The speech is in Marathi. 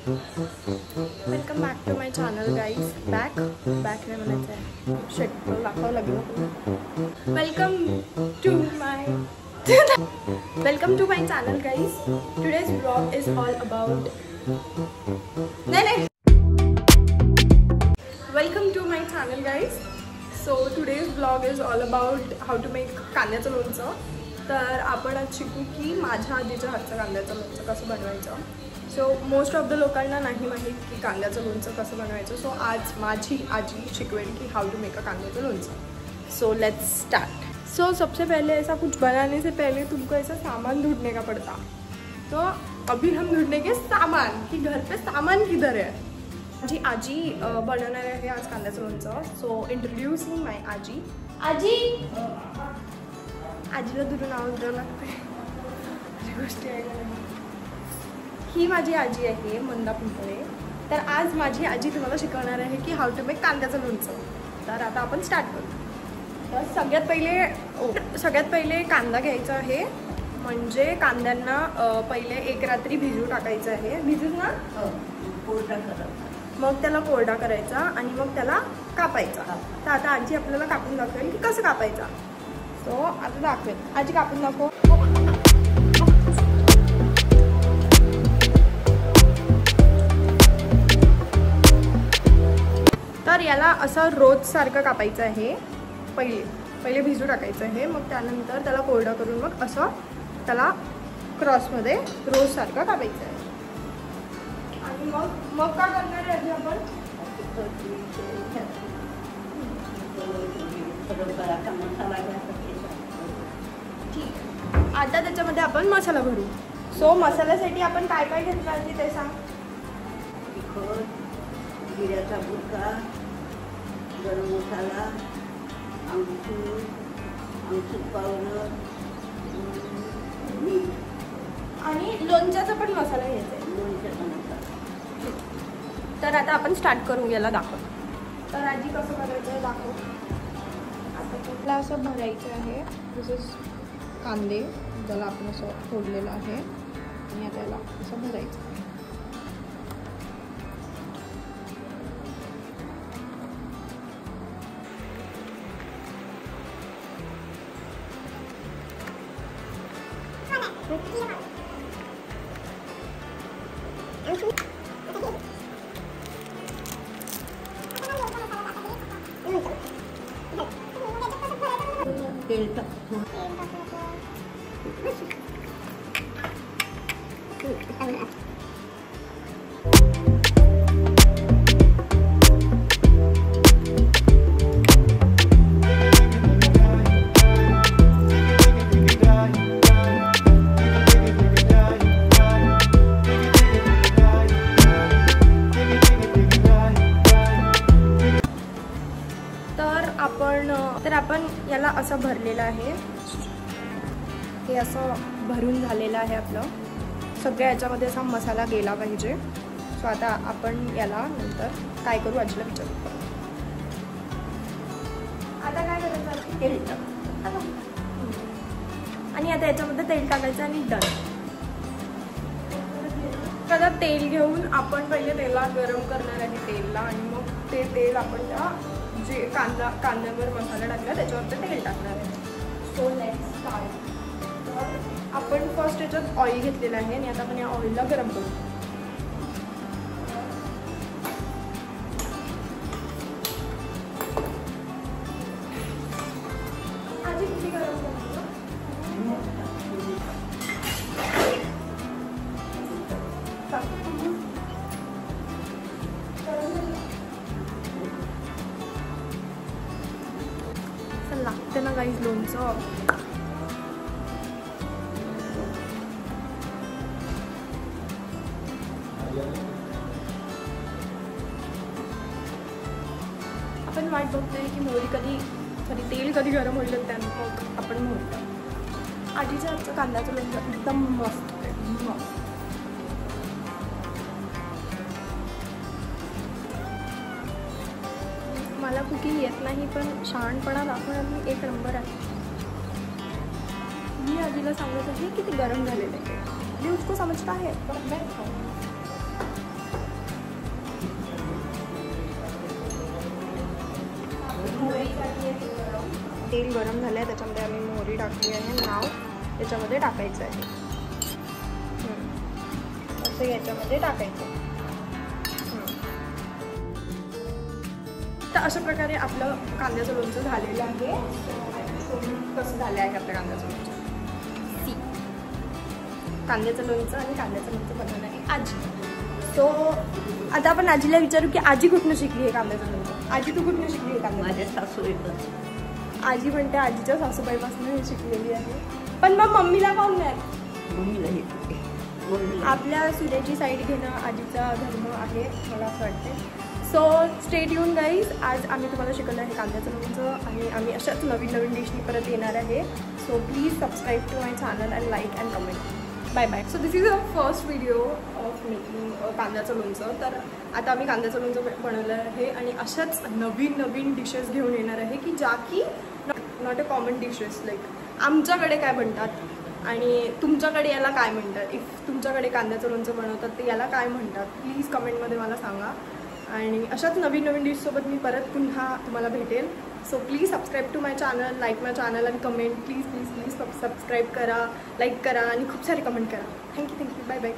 Welcome back to my channel guys. Back नाही म्हणायचं आहे, शेट दाखवावं लागेल. Welcome to my channel guys. Today's blog is all about welcome to my channel guys. So today's blog is all about how to make कांद्याचं लोणचं. तर आपण आज शिकू की माझ्या आजीच्या हातचं कांद्याचं लोणचं कसं बनवायचं. सो मोस्ट ऑफ द लोकांना नहीं माहीत कि कांद्याचं लोणचं कसं बनवायचं. सो आज माझी आजी शिकवेल कि हाउ टू मेक अ कांद्याचं लोणचं. So let's start. सो सबसे पहले ऐसा कुछ बनाने से पहले तुमको ऐसा सामान ढूंढने का पड़ता. तो अभी हम ढूंढने के सामान कि घर पे सामान किधर है. माझी आजी बनवणार आहे आज कांद्याचं लोणचं. सो इंट्रोड्यूसिंग माय आजी. आजीला दुरून आवाज द्यावं लागते गोष्टी ऐकायला. ही माझी आजी आहे मंदा पिंपळे. तर आज माझी आजी तुम्हाला शिकवणार आहे की हाऊ टू मेक कांद्याचं लोणचं. तर आता आपण स्टार्ट करू. तर सगळ्यात पहिले कांदा घ्यायचा आहे. म्हणजे कांद्यांना पहिले एक रात्री भिजू टाकायचं आहे. भिजून ना कोरडा करायचा, मग त्याला कोरडा करायचा आणि मग त्याला कापायचा. तर आता आजी आपल्याला कापून दाखवेल की कसं कापायचा. सो आता दाखवेल. आजी कापून दाखव. तर याला असं रोज सारखं कापायचं आहे. पहिले भिजू टाकायचं आहे. मग त्यानंतर त्याला कोरडा करून मग असं त्याला क्रॉसमध्ये रोज सारखं कापायचं आहे. आणि मग काय करणार आहे आधी आपण. ठीक. आता त्याच्यामध्ये आपण मसाला भरू. सो मसाल्यासाठी आपण काय काय घेतलं पाहिजे ते सांग. जिऱ्याचा बुक्का, गरम मसाला, आमचूर पावडर, मीठ आणि लोणच्याचा पण मसाला घ्यायचा आहे. लोणच्याचा मसाला. तर आता आपण स्टार्ट करू. याला दाखव. तर आजी कसं करायचं आहे दाखव. आता त्याला असं भरायचं आहे. तसंच कांदे ज्याला आपण असं फोडलेलं आहे आणि आता याला असं भरायचं आहे. तेल टाकतो. तर आपण याला असं भरलेलं आहे. हे असं भरून झालेलं आहे आपलं. सगळ्या याच्यामध्ये असा मसाला गेला पाहिजे. सो आता आपण याला नंतर काय करू आजीला विचारू. आता काय करायचं. तेल टाक. आणि आता याच्यामध्ये तेल टाकायचं आणि डन. आता तेल घेऊन आपण पहिले तेला गरम करणार आहे तेलला. आणि मग ते तेल आपण त्या जे कांद्यावर मसाला टाकला त्याच्यावर ते तेल टाकणार आहे. So let's start. तर आपण फर्स्ट याच्यात ऑइल घेतलेलं आहे आणि आता आपण या ऑइलला गरम करू. आधी किती गरम करू. लागते ना गाईज लोणचं. आपण वाट बघतोय की तेल कधी गरम होईल. त्यानंतर मग आपण मोहरी. आजीच्या हातचं कांद्याचं लोणचं एकदम मस्त आहे. मस्त. मला कुकिंग येत नाही पण शहाणपणा दाखवण्यात मी एक नंबर आहे. मी आजीला सांगत आहे की ते गरम झालेलं आहे. मी उसको समजता है पर मैं तेल गरम झालं आहे, त्याच्यामध्ये आम्ही मोहरी टाकली आहे. नाव त्याच्यामध्ये टाकायचं आहे. असं याच्यामध्ये टाकायचं. तर अशा प्रकारे आपलं कांद्याचं लोणचं झालेलं आहे. कसं झालं आहे आपलं कांद्याचं लोणचं? कांद्याचं लोणचं आणि कांद्याचं लोणचं बनवलं आहे आजी. सो आता आपण आजीला विचारू की आजी कुठनं शिकली आहे कांद्याचं लोणचं? आजी तू कुठनं शिकली आहे कांद्याचं? माझ्या सासूबाईकडे. आजी म्हणते आजीच्या सासूबाईपासून हे शिकलेली आहे. पण मग मम्मीला कोण नाही? मम्मीला येते. आपल्या सूर्याची साईड घेणं आजीचा धर्म आहे मला असं वाटते. So stay tune guys. आज आम्ही तुम्हाला शिकवलं आहे कांद्याचं लोणचं आणि आम्ही अशाच नवीन नवीन डिशनी परत येणार आहे. So please subscribe to my channel and like and comment. Bye bye. So this is a first video of making कांद्याचं लोणचं. तर आता आम्ही कांद्याचं लोणचं बनवलं आहे आणि अशाच नवीन नवीन डिशेस घेऊन येणार आहे की ज्या की not a common dishes. Like आमच्याकडे काय बनतात आणि तुमच्याकडे याला काय म्हणतात. इफ तुमच्याकडे कांद्याचं लोणचं बनवतात तर याला काय म्हणतात प्लीज कमेंटमध्ये मला सांगा. आणि अशाच नवीन नवीन डिशसोबत मी परत पुन्हा तुम्हाला भेटेल. So please subscribe to my channel, like my channel आणि comment. Please please please subscribe करा, लाईक करा आणि खूप सारे कमेंट करा. Thank you bye bye.